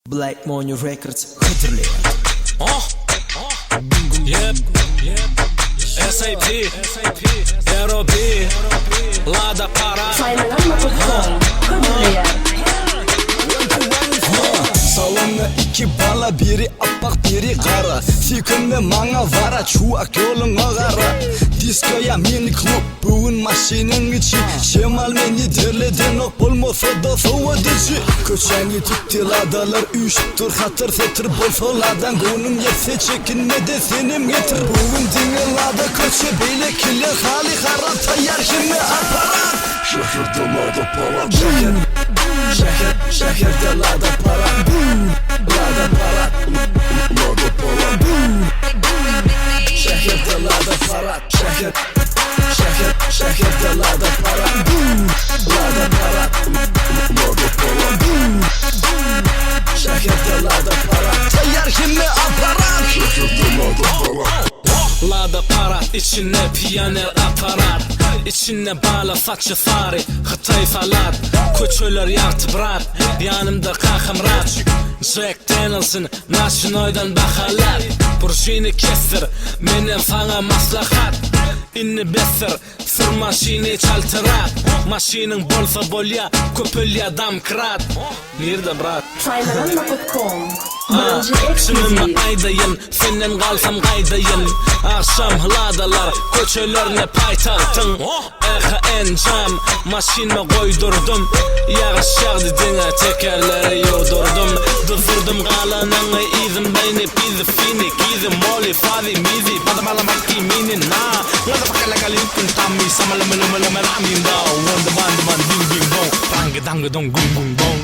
Black Money Records hatırlayın. Yep. SAP, ROB, Lada Para. Saymadan.com hatırlayın. Salonda iki bala, biri appak biri kara. Sükünde manga vara, çuak yolun ağara. Diskoya mini klub, bugün maşinin içi. Şemal meni derleden ok bolmasa da soğuducu. Köçeni tuttu ladalar, üşüttür hatır setir bolsa ladan. Gonum yetse çekinme de senim getir. Bugün dinle lada köçe beyle kille hali harap. Tayyar şimdi aparat. Şehirde lada para. Şehirde lada para. Lada para. Lada para. Şehirde lada para. Şehirde lada para. Lada para. Lada para. Şehirde lada para. Tayyar şimdi aparat. Şehirde lada para. Lada para, içine piyaner aparat. İçine bağla saçı fari, Xitay salat. Köçöler yartı brat, yanımda kakım rat. Jack Daniels'ın Naşinoy'dan bakalar. Burjini kestir, menem sana maslahat. İnni besir, sır maşini çaltırat. Maşinin bolsa bolya, köpölya dam krat. Nerede brat? Saymadan.com Şununla aydayın, senden kalsam kaydayın. Akşam ladalar, köçölerine paytahtın. En cam, maşinme koydurdum. Yağış yağdı dine, tekerleri yordurdum. Dıfırdım kalanını, izim beni bizi finik. İzim moli, fazi, mizi, badamalamak kiminin na. Lada pakalaka limpin tammi, samalamalamalamamin da. Wanda band bing bing bong, bang dang dong gung gung bong.